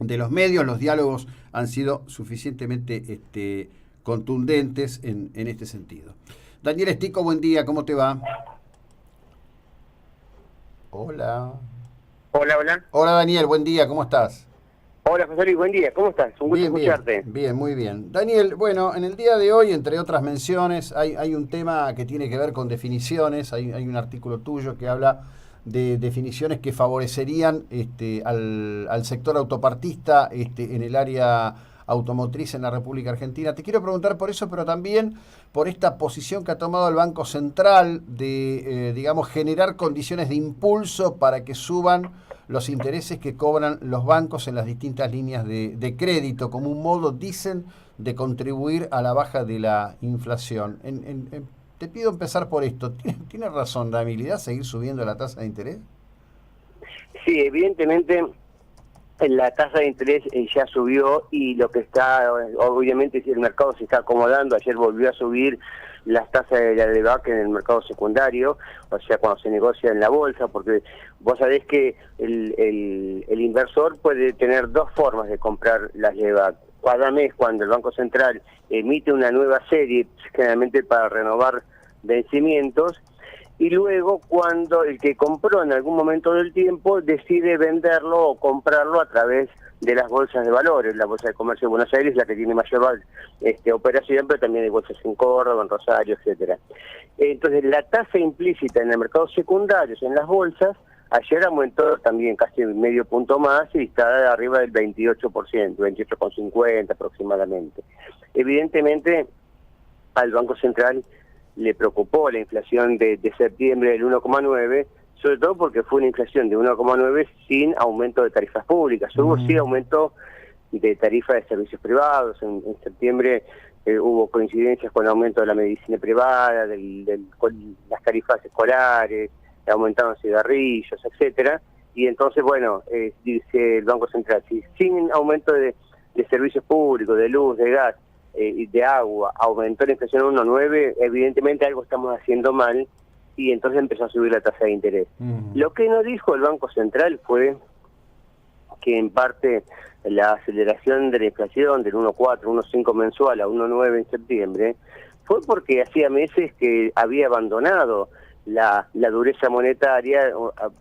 de los medios. Los diálogos han sido suficientemente contundentes en este sentido. Daniel Estico, buen día, ¿cómo te va? Hola. Hola, hola. Hola Daniel, buen día, ¿cómo estás? Hola, José Luis, buen día. ¿Cómo estás? Un gusto Bien, bien, escucharte. bien, muy bien. Daniel, bueno, en el día de hoy, entre otras menciones, hay un tema que tiene que ver con definiciones. Hay un artículo tuyo que habla de definiciones que favorecerían al sector autopartista en el área automotriz en la República Argentina. Te quiero preguntar por eso, pero también por esta posición que ha tomado el Banco Central de, digamos, generar condiciones de impulso para que suban los intereses que cobran los bancos en las distintas líneas de crédito, como un modo, dicen, de contribuir a la baja de la inflación. Te pido empezar por esto. ¿Tiene razón la habilidad seguir subiendo la tasa de interés? Sí, evidentemente la tasa de interés ya subió y lo que está, obviamente, si el mercado se está acomodando, ayer volvió a subir las tasas de la DEVAC en el mercado secundario, o sea, cuando se negocia en la bolsa, porque vos sabés que el inversor puede tener dos formas de comprar las DEVAC. Cada mes, cuando el Banco Central emite una nueva serie, generalmente para renovar vencimientos, y luego cuando el que compró en algún momento del tiempo decide venderlo o comprarlo a través de las bolsas de valores. La Bolsa de Comercio de Buenos Aires es la que tiene mayor operación, pero también hay bolsas en Córdoba, en Rosario, etcétera. Entonces la tasa implícita en el mercado secundario, en las bolsas, ayer aumentó también casi medio punto más y está arriba del 28%, 28,50 aproximadamente. Evidentemente al Banco Central le preocupó la inflación de septiembre del 1,9, sobre todo porque fue una inflación de 1,9 sin aumento de tarifas públicas. Hubo sí aumento de tarifas de servicios privados. En septiembre hubo coincidencias con el aumento de la medicina privada, con las tarifas escolares, aumentaron cigarrillos, etcétera. Y entonces, bueno, dice el Banco Central, si sin aumento de servicios públicos, de luz, de gas, y de agua, aumentó la inflación a 1,9, evidentemente algo estamos haciendo mal, y entonces empezó a subir la tasa de interés. Lo que no dijo el Banco Central fue que en parte la aceleración de la inflación del 1,4, 1,5 mensual a 1,9 en septiembre fue porque hacía meses que había abandonado la dureza monetaria.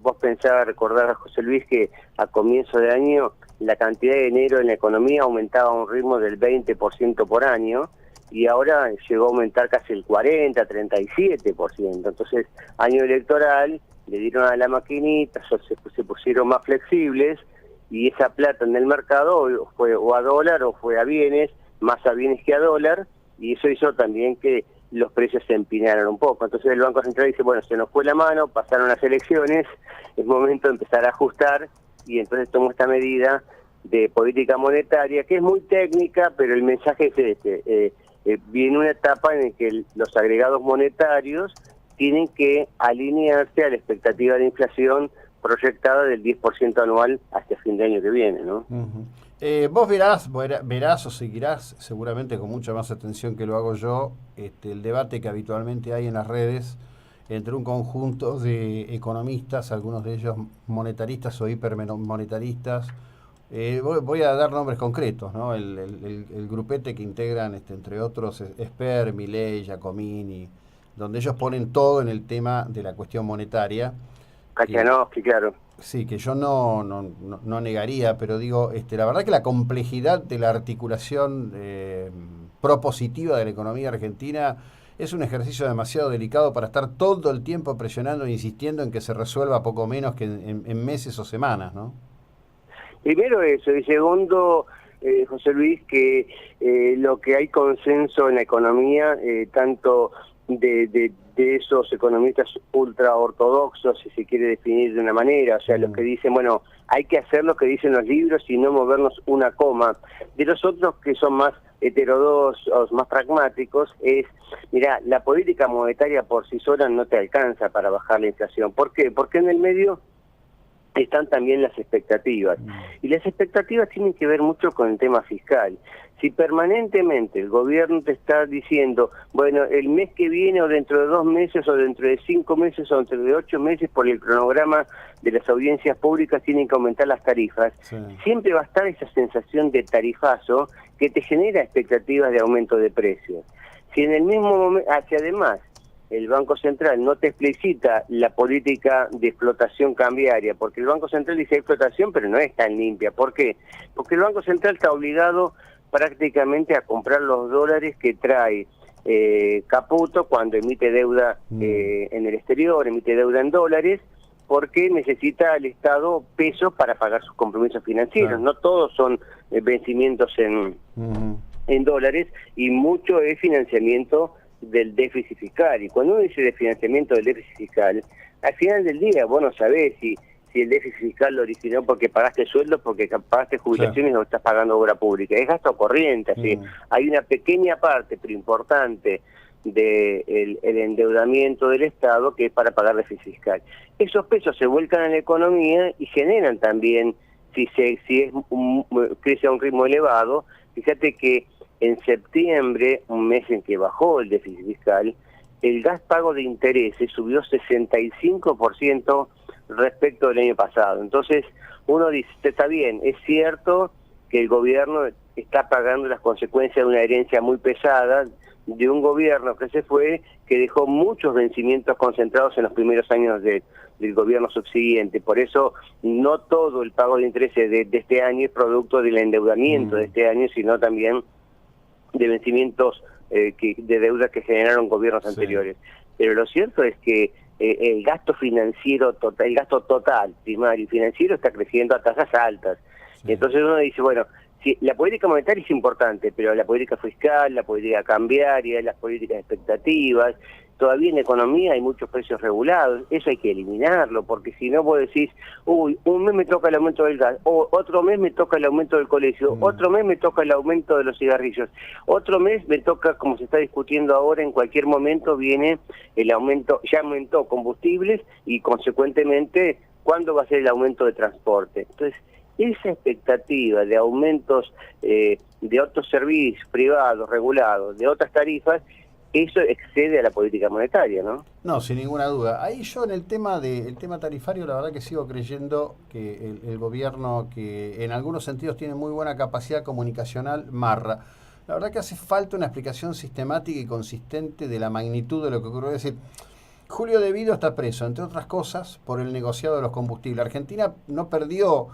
Vos pensabas, recordar, José Luis, que a comienzo de año la cantidad de dinero en la economía aumentaba a un ritmo del 20% por año, y ahora llegó a aumentar casi el 40, 37%. Entonces, año electoral, le dieron a la maquinita, se pusieron más flexibles, y esa plata en el mercado fue o a dólar o fue a bienes, más a bienes que a dólar, y eso hizo también que los precios se empinaran un poco. Entonces el Banco Central dice, bueno, se nos fue la mano, pasaron las elecciones, es momento de empezar a ajustar, y entonces tomó esta medida de política monetaria, que es muy técnica, pero el mensaje es este. Viene una etapa en la que los agregados monetarios tienen que alinearse a la expectativa de inflación proyectada del 10% anual hasta fin de año que viene, ¿no? Vos verás o seguirás seguramente con mucha más atención que lo hago yo, el debate que habitualmente hay en las redes entre un conjunto de economistas, algunos de ellos monetaristas o hipermonetaristas. Voy a dar nombres concretos, ¿no? El grupete que integran, entre otros, Esper, Milei, Giacomini, donde ellos ponen todo en el tema de la cuestión monetaria, que Kachanowski, claro. sí, que yo no negaría, pero digo, la verdad que la complejidad de la articulación propositiva de la economía argentina es un ejercicio demasiado delicado para estar todo el tiempo presionando e insistiendo en que se resuelva poco menos que en meses o semanas, ¿no? Primero eso, y segundo, José Luis, que lo que hay consenso en la economía, tanto de esos economistas ultra ortodoxos, si se quiere definir de una manera, o sea, los que dicen, bueno, hay que hacer lo que dicen los libros y no movernos una coma. De los otros que son más heterodoxos, más pragmáticos, es, mira, la política monetaria por sí sola no te alcanza para bajar la inflación. ¿Por qué? Porque en el medio están también las expectativas. Y las expectativas tienen que ver mucho con el tema fiscal. Si permanentemente el gobierno te está diciendo, bueno, el mes que viene o dentro de 2 meses o dentro de 5 meses o dentro de 8 meses por el cronograma de las audiencias públicas tienen que aumentar las tarifas, sí, siempre va a estar esa sensación de tarifazo que te genera expectativas de aumento de precios. Si en el mismo momento, si además el Banco Central no te explicita la política de explotación cambiaria, porque el Banco Central dice explotación, pero no es tan limpia. ¿Por qué? Porque el Banco Central está obligado prácticamente a comprar los dólares que trae Caputo cuando emite deuda en el exterior, emite deuda en dólares, porque necesita el Estado pesos para pagar sus compromisos financieros. Claro. No todos son vencimientos en dólares, y mucho es financiamiento del déficit fiscal. Y cuando uno dice de financiamiento del déficit fiscal, al final del día vos no sabés si el déficit fiscal lo originó porque pagaste sueldos, porque pagaste jubilaciones, o estás pagando obra pública. Es gasto corriente, así. Hay una pequeña parte, pero importante, del endeudamiento del Estado que es para pagar déficit fiscal. Esos pesos se vuelcan en la economía y generan también, si crece a un ritmo elevado. Fíjate que en septiembre, un mes en que bajó el déficit fiscal, el pago de intereses subió 65% respecto del año pasado. Entonces, uno dice, está bien, es cierto que el gobierno está pagando las consecuencias de una herencia muy pesada, de un gobierno que se fue, que dejó muchos vencimientos concentrados en los primeros años del gobierno subsiguiente. Por eso, no todo el pago de intereses de este año es producto del endeudamiento de este año, sino también de vencimientos de deuda que generaron gobiernos anteriores. Pero lo cierto es que el gasto financiero total, el gasto total primario y financiero está creciendo a tasas altas. Entonces uno dice, bueno, si la política monetaria es importante, pero la política fiscal, la política cambiaria, las políticas expectativas, todavía en economía hay muchos precios regulados. Eso hay que eliminarlo, porque si no vos decís, uy, un mes me toca el aumento del gas, o otro mes me toca el aumento del colegio, otro mes me toca el aumento de los cigarrillos, otro mes me toca, como se está discutiendo ahora, en cualquier momento viene el aumento, ya aumentó combustibles y consecuentemente, ¿cuándo va a ser el aumento de transporte? Entonces, esa expectativa de aumentos de otros servicios privados, regulados, de otras tarifas, eso excede a la política monetaria, ¿no? No, sin ninguna duda. Ahí yo en el tema tarifario, la verdad que sigo creyendo que el gobierno, que en algunos sentidos tiene muy buena capacidad comunicacional, marra. La verdad que hace falta una explicación sistemática y consistente de la magnitud de lo que ocurrió. Es decir, Julio De Vido está preso, entre otras cosas, por el negociado de los combustibles. Argentina no perdió...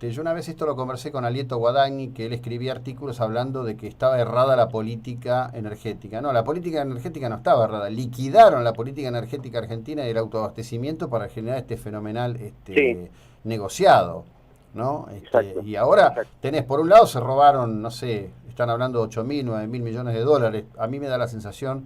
yo una vez esto lo conversé con Alieto Guadagni, que él escribía artículos hablando de que estaba errada la política energética. No, la política energética no estaba errada. Liquidaron la política energética argentina y el autoabastecimiento para generar este fenomenal negociado, ¿no? Y ahora tenés, por un lado se robaron, no sé, están hablando de 8.000, 9.000 millones de dólares. A mí me da la sensación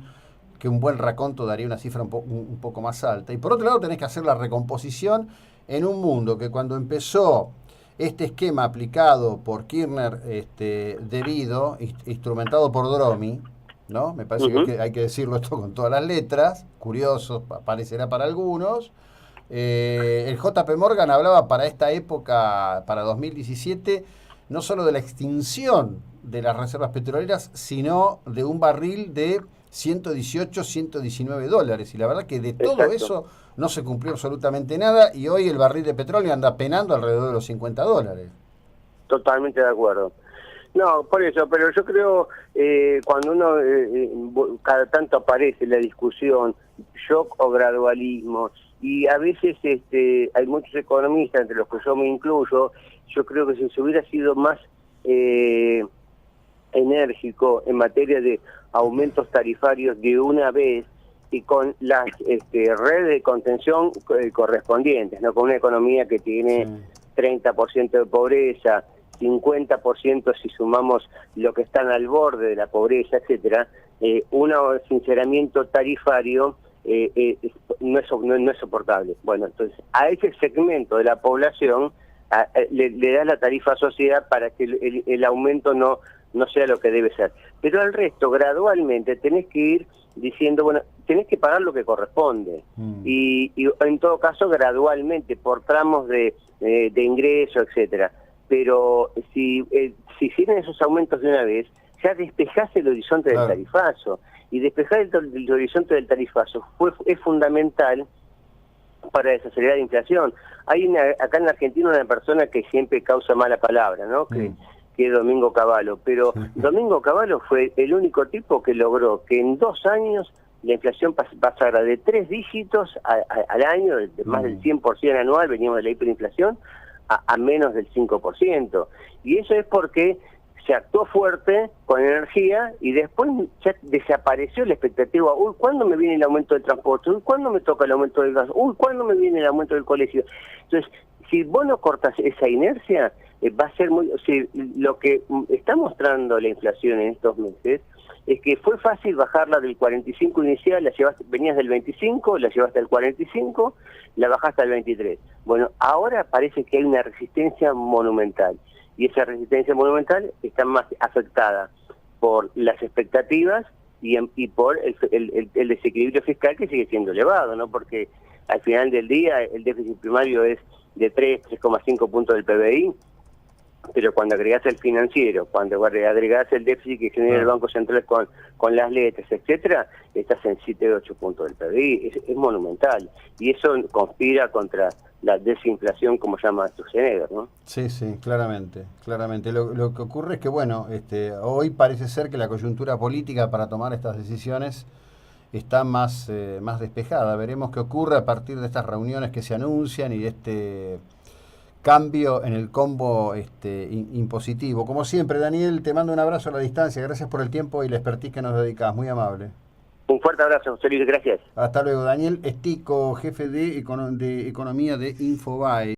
que un buen raconto daría una cifra un poco más alta. Y por otro lado tenés que hacer la recomposición en un mundo que cuando empezó este esquema aplicado por Kirchner, debido, instrumentado por Dromi, ¿no? Me parece que hay que decirlo esto con todas las letras, curioso parecerá para algunos. El JP Morgan hablaba para esta época, para 2017, no solo de la extinción de las reservas petroleras, sino de un barril de 118, 119 dólares. Y la verdad que de todo eso no se cumplió absolutamente nada, y hoy el barril de petróleo anda penando alrededor de los 50 dólares. Totalmente de acuerdo. No, por eso, pero yo creo, cuando uno, cada tanto aparece la discusión, shock o gradualismo, y a veces hay muchos economistas, entre los que yo me incluyo, yo creo que si se hubiera sido más enérgico en materia de aumentos tarifarios de una vez, y con las redes de contención correspondientes, ¿no? Con una economía que tiene 30% de pobreza, 50% si sumamos lo que están al borde de la pobreza, etcétera, un sinceramiento tarifario no es soportable. Bueno, entonces a ese segmento de la población le da la tarifa asociada para que el aumento no sea lo que debe ser. Pero al resto, gradualmente, tenés que ir diciendo, bueno, tenés que pagar lo que corresponde. Y en todo caso, gradualmente, por tramos de ingreso, etcétera. pero si hicieran esos aumentos de una vez, ya despejás el horizonte del tarifazo, y despejar el horizonte del tarifazo es fundamental para desacelerar la inflación. Hay acá en la Argentina una persona que siempre causa mala palabra, ¿no? Que es Domingo Cavallo, pero Domingo Cavallo fue el único tipo que logró que en 2 años la inflación pasara de 3 dígitos al año, de más del 100% anual, veníamos de la hiperinflación, a menos del 5%. Y eso es porque se actuó fuerte con energía y después ya desapareció la expectativa. Uy, ¿cuándo me viene el aumento del transporte? Uy, ¿cuándo me toca el aumento del gas? Uy, ¿cuándo me viene el aumento del colegio? Entonces, si vos no cortas esa inercia, va a ser muy... O sea, lo que está mostrando la inflación en estos meses es que fue fácil bajarla del 45 inicial, venías del 25, la llevaste al 45, la bajaste al 23. Bueno, ahora parece que hay una resistencia monumental. Y esa resistencia monumental está más afectada por las expectativas y por el desequilibrio fiscal, que sigue siendo elevado, ¿no? Porque al final del día el déficit primario es de 3,5 puntos del PBI, pero cuando agregás el financiero, cuando agregás el déficit que genera el Banco Central con las letras, etcétera, estás en 7,8 puntos del PBI. Es monumental. Y eso conspira contra la desinflación, como llama Sturzenegger, ¿no? Sí, sí, claramente, claramente. Lo que ocurre es que, bueno, hoy parece ser que la coyuntura política para tomar estas decisiones está más despejada. Veremos qué ocurre a partir de estas reuniones que se anuncian y de este cambio en el combo impositivo. Como siempre, Daniel, te mando un abrazo a la distancia. Gracias por el tiempo y la expertise que nos dedicás. Muy amable. Un fuerte abrazo, José Luis, gracias. Hasta luego. Daniel Estico, jefe de Economía de Infobae.